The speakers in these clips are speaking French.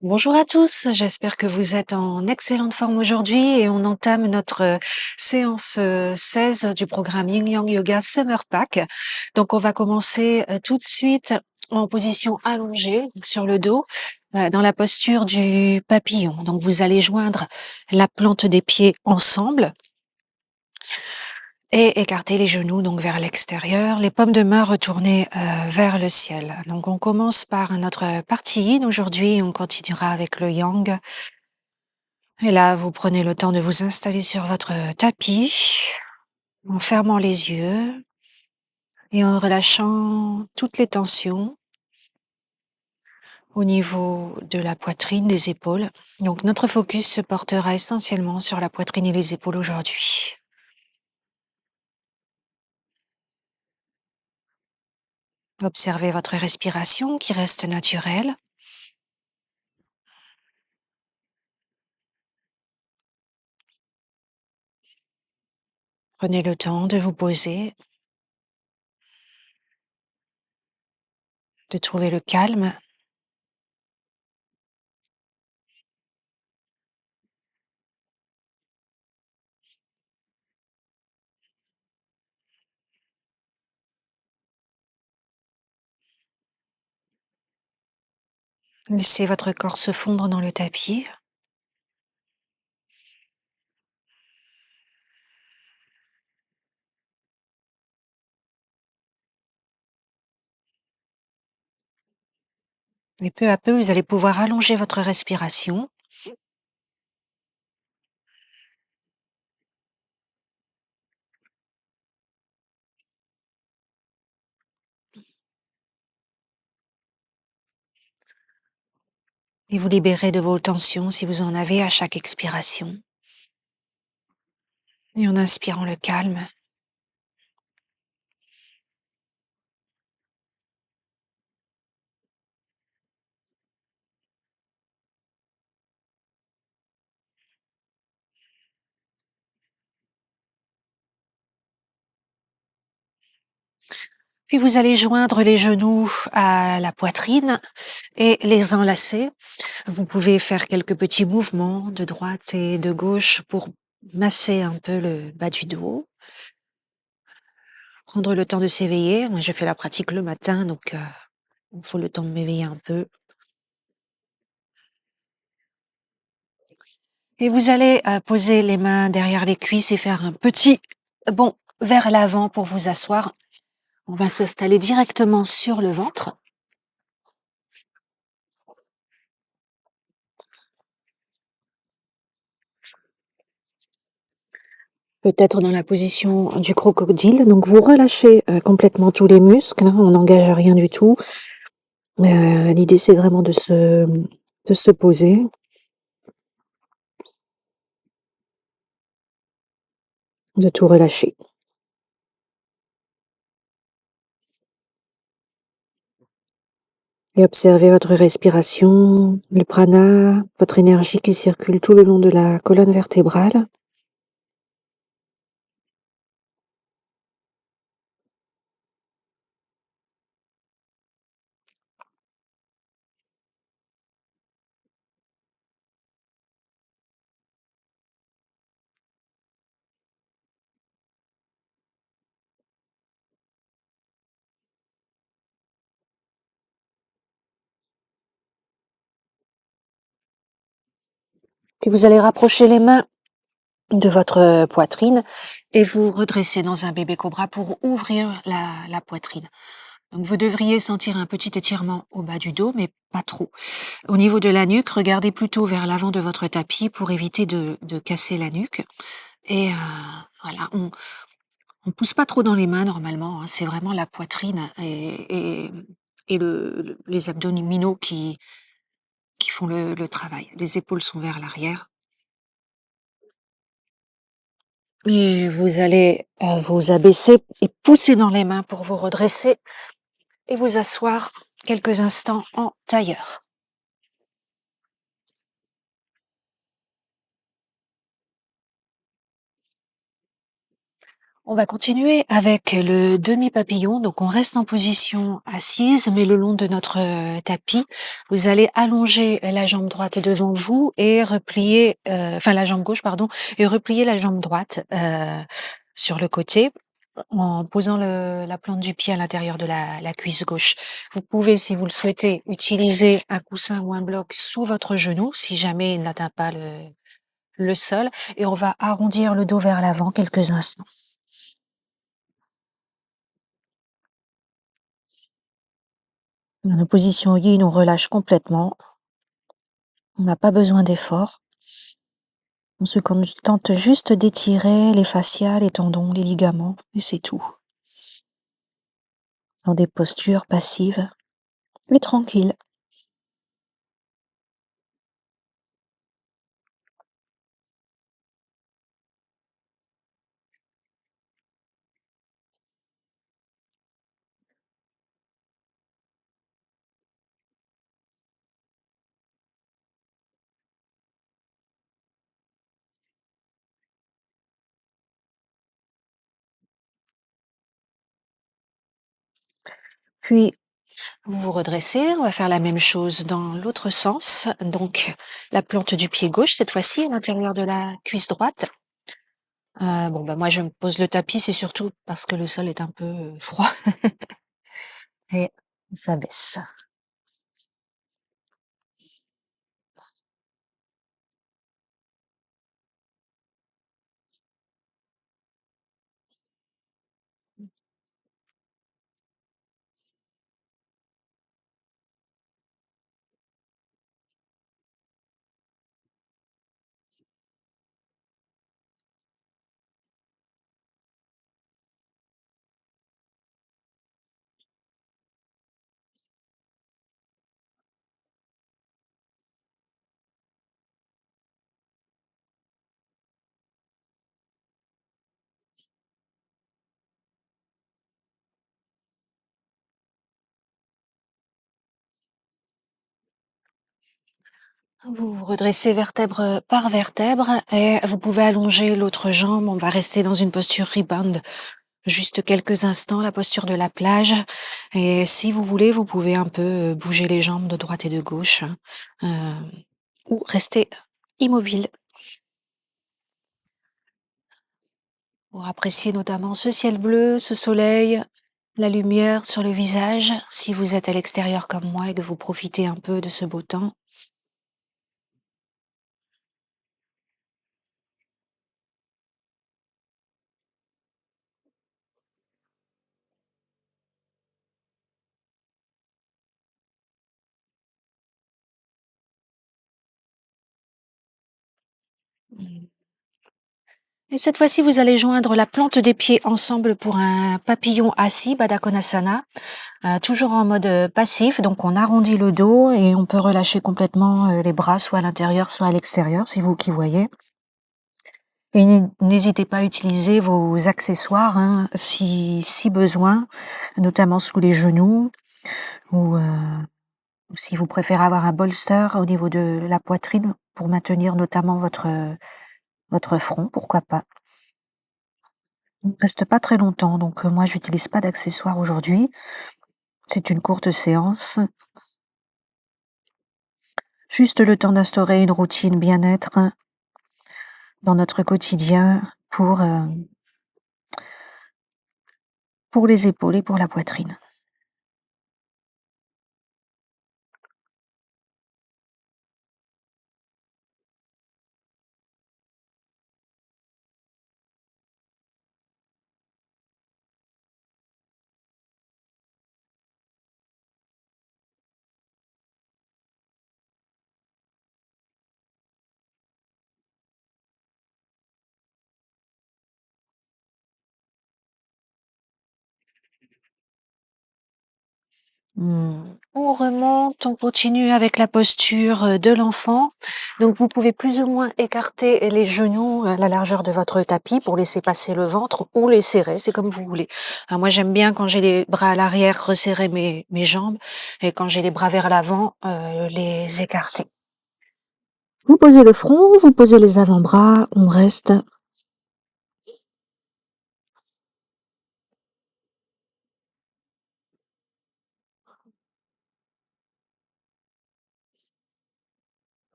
Bonjour à tous, j'espère que vous êtes en excellente forme aujourd'hui et on entame notre séance 16 du programme Yin Yang Yoga Summer Pack. Donc on va commencer tout de suite en position allongée sur le dos, dans la posture du papillon. Donc vous allez joindre la plante des pieds ensemble et écarter les genoux donc vers l'extérieur, les paumes de main retournées vers le ciel. Donc on commence par notre partie yin aujourd'hui, on continuera avec le yang. Et là, vous prenez le temps de vous installer sur votre tapis, en fermant les yeux et en relâchant toutes les tensions au niveau de la poitrine, des épaules. Donc notre focus se portera essentiellement sur la poitrine et les épaules aujourd'hui. Observez votre respiration qui reste naturelle. Prenez le temps de vous poser, de trouver le calme. Laissez votre corps se fondre dans le tapis. Et peu à peu, vous allez pouvoir allonger votre respiration. Et vous libérez de vos tensions si vous en avez à chaque expiration. Et en inspirant le calme. Puis vous allez joindre les genoux à la poitrine et les enlacer. Vous pouvez faire quelques petits mouvements de droite et de gauche pour masser un peu le bas du dos. Prendre le temps de s'éveiller. Moi, je fais la pratique le matin, donc il faut le temps de m'éveiller un peu. Et vous allez poser les mains derrière les cuisses et faire un petit bond vers l'avant pour vous asseoir. On va s'installer directement sur le ventre. Peut-être dans la position du crocodile. Donc vous relâchez complètement tous les muscles, hein, on n'engage rien du tout. L'idée c'est vraiment de se poser. De tout relâcher. Et observez votre respiration, le prana, votre énergie qui circule tout le long de la colonne vertébrale. Puis vous allez rapprocher les mains de votre poitrine et vous redresser dans un bébé cobra pour ouvrir la poitrine. Donc vous devriez sentir un petit étirement au bas du dos, mais pas trop. Au niveau de la nuque, regardez plutôt vers l'avant de votre tapis pour éviter de casser la nuque. Et voilà, on pousse pas trop dans les mains normalement, hein, c'est vraiment la poitrine et les abdominaux qui font le travail. Les épaules sont vers l'arrière. Et vous allez vous abaisser et pousser dans les mains pour vous redresser et vous asseoir quelques instants en tailleur. On va continuer avec le demi-papillon. Donc, on reste en position assise, mais le long de notre tapis, vous allez allonger la jambe droite devant vous et replier, enfin la jambe gauche, pardon, et replier la jambe droite sur le côté en posant la plante du pied à l'intérieur de la cuisse gauche. Vous pouvez, si vous le souhaitez, utiliser un coussin ou un bloc sous votre genou si jamais il n'atteint pas le sol, et on va arrondir le dos vers l'avant quelques instants. Dans la position yin, on relâche complètement. On n'a pas besoin d'effort. On se contente juste d'étirer les fascias, les tendons, les ligaments, et c'est tout. Dans des postures passives et tranquilles. Puis, vous vous redressez, on va faire la même chose dans l'autre sens. Donc, la plante du pied gauche, cette fois-ci, à l'intérieur de la cuisse droite. Moi, je me pose le tapis, c'est surtout parce que le sol est un peu froid. Et ça baisse. Vous vous redressez vertèbre par vertèbre et vous pouvez allonger l'autre jambe. On va rester dans une posture rebound juste quelques instants, la posture de la plage. Et si vous voulez, vous pouvez un peu bouger les jambes de droite et de gauche, ou rester immobile pour apprécier notamment ce ciel bleu, ce soleil, la lumière sur le visage. Si vous êtes à l'extérieur comme moi et que vous profitez un peu de ce beau temps. Et cette fois-ci, vous allez joindre la plante des pieds ensemble pour un papillon assis, Baddha Konasana, toujours en mode passif. Donc, on arrondit le dos et on peut relâcher complètement les bras, soit à l'intérieur, soit à l'extérieur, c'est vous qui voyez. Et n'hésitez pas à utiliser vos accessoires, hein, si besoin, notamment sous les genoux, ou si vous préférez avoir un bolster au niveau de la poitrine pour maintenir notamment votre front, pourquoi pas. On ne reste pas très longtemps, donc moi j'utilise pas d'accessoires aujourd'hui. C'est une courte séance. Juste le temps d'instaurer une routine bien-être dans notre quotidien pour les épaules et pour la poitrine. On remonte, on continue avec la posture de l'enfant. Donc vous pouvez plus ou moins écarter les genoux à la largeur de votre tapis pour laisser passer le ventre ou les serrer, c'est comme vous voulez. Alors moi j'aime bien quand j'ai les bras à l'arrière resserrer mes jambes, et quand j'ai les bras vers l'avant les écarter. Vous posez le front, vous posez les avant-bras, on reste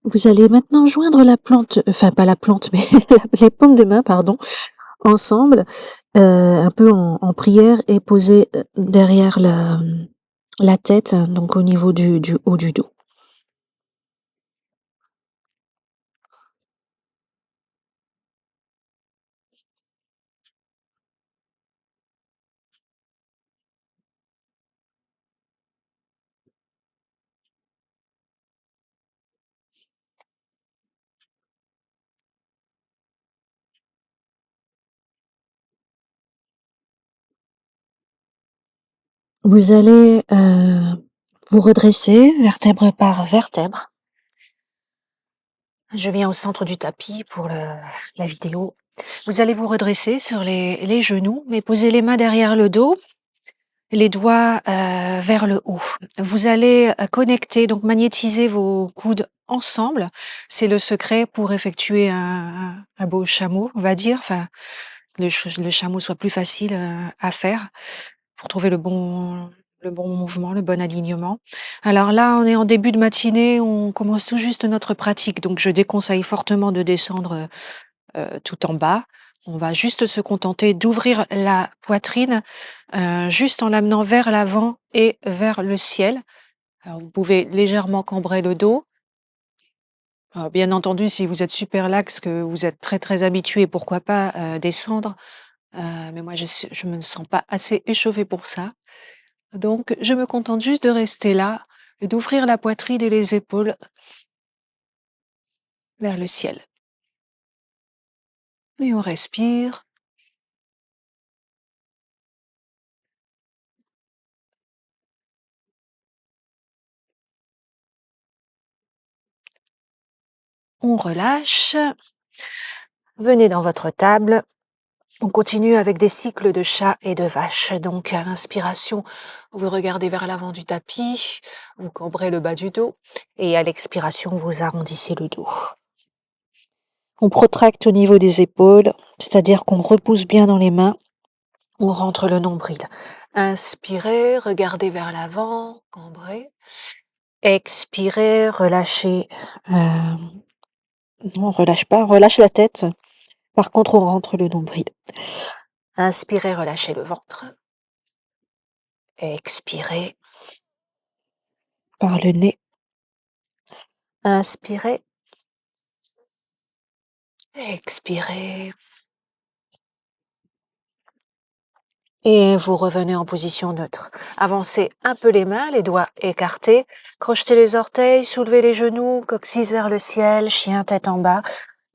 Vous allez maintenant joindre la plante, enfin pas la plante, mais les paumes de main, pardon, ensemble, un peu en prière et poser derrière la tête, donc au niveau du haut du dos. Vous allez vous redresser vertèbre par vertèbre. Je viens au centre du tapis pour la vidéo. Vous allez vous redresser sur les genoux, mais posez les mains derrière le dos, les doigts vers le haut. Vous allez connecter, donc magnétiser vos coudes ensemble. C'est le secret pour effectuer un beau chameau, on va dire. Enfin, le chameau soit plus facile à faire pour trouver le bon mouvement, le bon alignement. Alors là, on est en début de matinée, on commence tout juste notre pratique, donc je déconseille fortement de descendre tout en bas. On va juste se contenter d'ouvrir la poitrine, juste en l'amenant vers l'avant et vers le ciel. Alors vous pouvez légèrement cambrer le dos. Alors bien entendu, si vous êtes super lax, que vous êtes très, très habitué, pourquoi pas, descendre? Mais moi je me sens pas assez échauffée pour ça. Donc je me contente juste de rester là et d'ouvrir la poitrine et les épaules vers le ciel. Et on respire. On relâche. Venez dans votre table. On continue avec des cycles de chat et de vache. Donc à l'inspiration, vous regardez vers l'avant du tapis, vous cambrez le bas du dos et à l'expiration, vous arrondissez le dos. On protracte au niveau des épaules, c'est-à-dire qu'on repousse bien dans les mains. On rentre le nombril. Inspirez, regardez vers l'avant, cambrez. Expirez, relâchez. On relâche pas, on relâche la tête. Par contre, on rentre le nombril. Inspirez, relâchez le ventre. Expirez par le nez. Inspirez. Expirez. Et vous revenez en position neutre. Avancez un peu les mains, les doigts écartés. Crochetez les orteils, soulevez les genoux, coccyx vers le ciel, chien tête en bas.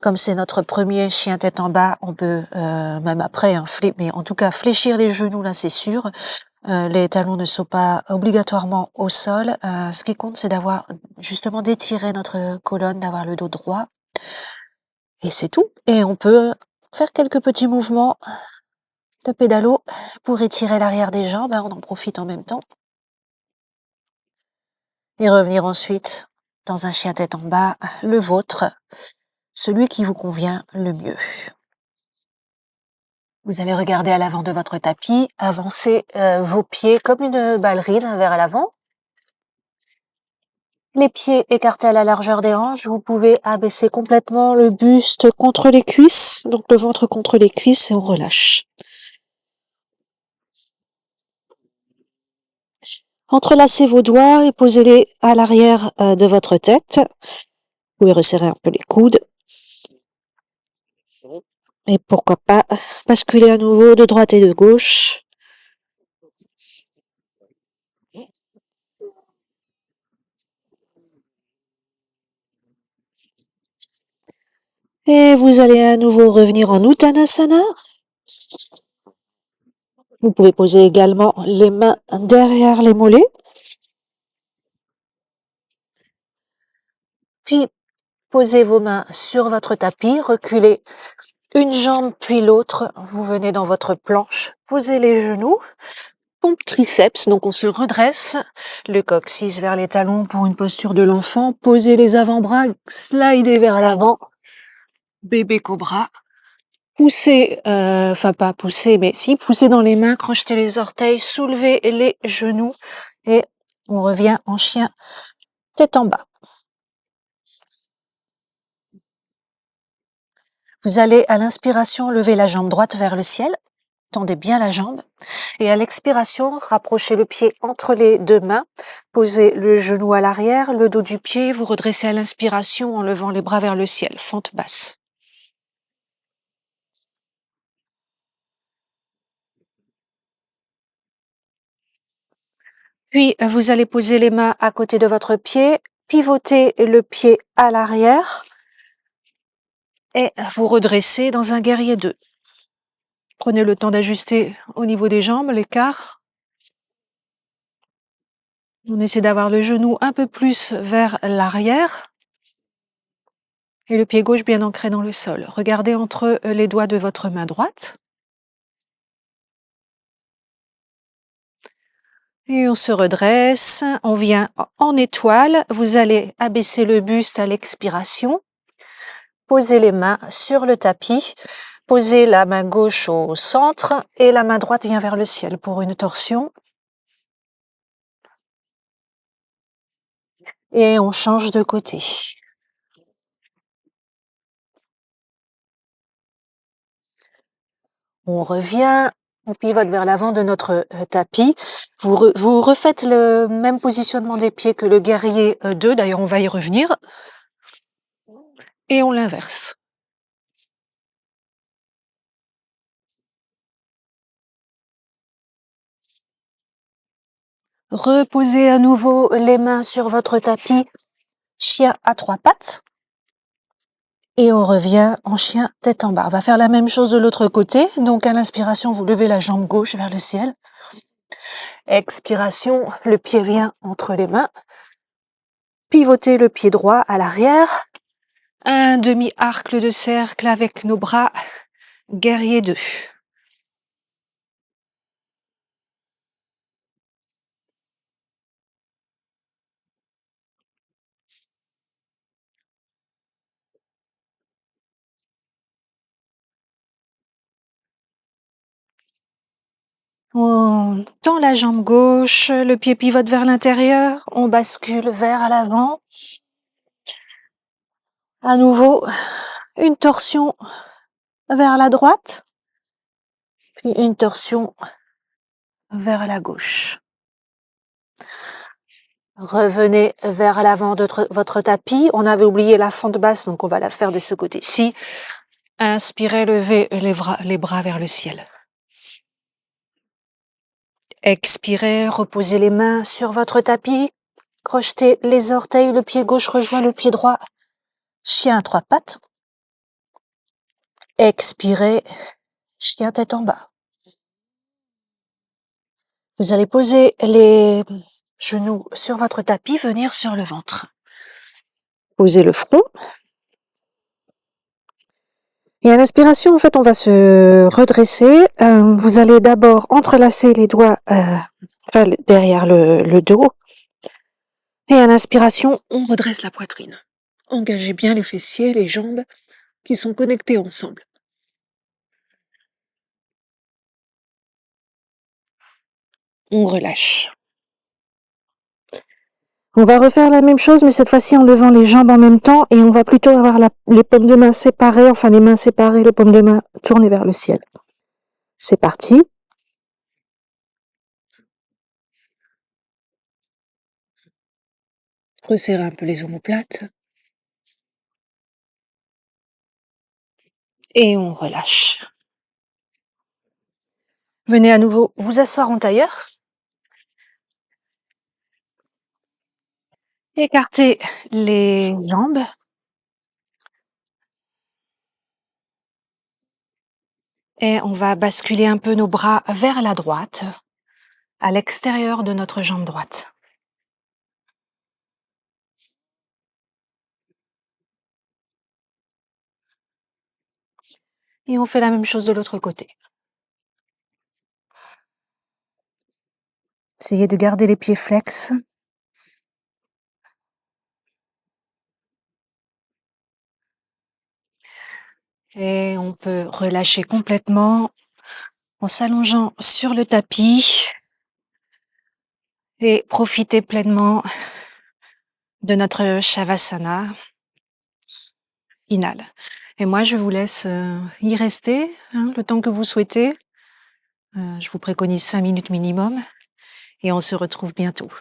Comme c'est notre premier chien tête en bas, on peut, même après, mais en tout cas fléchir les genoux, là c'est sûr. Les talons ne sont pas obligatoirement au sol. Ce qui compte, c'est d'avoir justement d'étirer notre colonne, d'avoir le dos droit. Et c'est tout. Et on peut faire quelques petits mouvements de pédalo pour étirer l'arrière des jambes. On en profite en même temps. Et revenir ensuite dans un chien tête en bas, le vôtre, celui qui vous convient le mieux. Vous allez regarder à l'avant de votre tapis, avancer vos pieds comme une ballerine vers l'avant. Les pieds écartés à la largeur des hanches, vous pouvez abaisser complètement le buste contre les cuisses, donc le ventre contre les cuisses et on relâche. Entrelacez vos doigts et posez-les à l'arrière de votre tête. Vous pouvez resserrer un peu les coudes. Et pourquoi pas basculer à nouveau de droite et de gauche. Et vous allez à nouveau revenir en Uttanasana. Vous pouvez poser également les mains derrière les mollets. Puis, posez vos mains sur votre tapis, reculez une jambe puis l'autre. Vous venez dans votre planche, posez les genoux, pompe triceps, donc on se redresse, le coccyx vers les talons pour une posture de l'enfant, posez les avant-bras, slidez vers l'avant, bébé cobra. Poussez, enfin pas pousser, mais si, poussez dans les mains, crochetez les orteils, soulevez les genoux et on revient en chien tête en bas. Vous allez à l'inspiration lever la jambe droite vers le ciel, tendez bien la jambe, et à l'expiration, rapprochez le pied entre les deux mains, posez le genou à l'arrière, le dos du pied, vous redressez à l'inspiration en levant les bras vers le ciel, fente basse. Puis, vous allez poser les mains à côté de votre pied, pivoter le pied à l'arrière et vous redressez dans un guerrier 2. Prenez le temps d'ajuster au niveau des jambes, l'écart. On essaie d'avoir le genou un peu plus vers l'arrière et le pied gauche bien ancré dans le sol. Regardez entre les doigts de votre main droite. Et on se redresse, on vient en étoile. Vous allez abaisser le buste à l'expiration. Posez les mains sur le tapis. Posez la main gauche au centre et la main droite vient vers le ciel pour une torsion. Et on change de côté. On revient, on pivote vers l'avant de notre tapis. Vous refaites le même positionnement des pieds que le guerrier 2, d'ailleurs on va y revenir. Et on l'inverse. Reposez à nouveau les mains sur votre tapis, chien à 3 pattes. Et on revient en chien tête en bas. On va faire la même chose de l'autre côté. Donc à l'inspiration, vous levez la jambe gauche vers le ciel. Expiration, le pied vient entre les mains. Pivotez le pied droit à l'arrière. Un demi-arc de cercle avec nos bras. Guerrier 2. On tend la jambe gauche, le pied pivote vers l'intérieur, on bascule vers l'avant. À nouveau, une torsion vers la droite, puis une torsion vers la gauche. Revenez vers l'avant de votre tapis. On avait oublié la fente basse, donc on va la faire de ce côté-ci. Inspirez, levez les bras vers le ciel. Expirez, reposez les mains sur votre tapis. Crochetez les orteils, le pied gauche rejoint le pied droit. Chien à 3 pattes. Expirez, chien tête en bas. Vous allez poser les genoux sur votre tapis, venir sur le ventre. Posez le front. Et à l'inspiration, en fait, on va se redresser. Vous allez d'abord entrelacer les doigts derrière le dos. Et à l'inspiration, on redresse la poitrine. Engagez bien les fessiers, les jambes qui sont connectés ensemble. On relâche. On va refaire la même chose, mais cette fois-ci en levant les jambes en même temps et on va plutôt avoir les paumes de main séparées, enfin les mains séparées, les paumes de main tournées vers le ciel. C'est parti. Resserrez un peu les omoplates. Et on relâche. Venez à nouveau vous asseoir en tailleur. Écartez les jambes. Et on va basculer un peu nos bras vers la droite, à l'extérieur de notre jambe droite. Et on fait la même chose de l'autre côté. Essayez de garder les pieds flex. Et on peut relâcher complètement en s'allongeant sur le tapis et profiter pleinement de notre Shavasana final. Et moi, je vous laisse y rester le temps que vous souhaitez. Je vous préconise 5 minutes minimum et on se retrouve bientôt.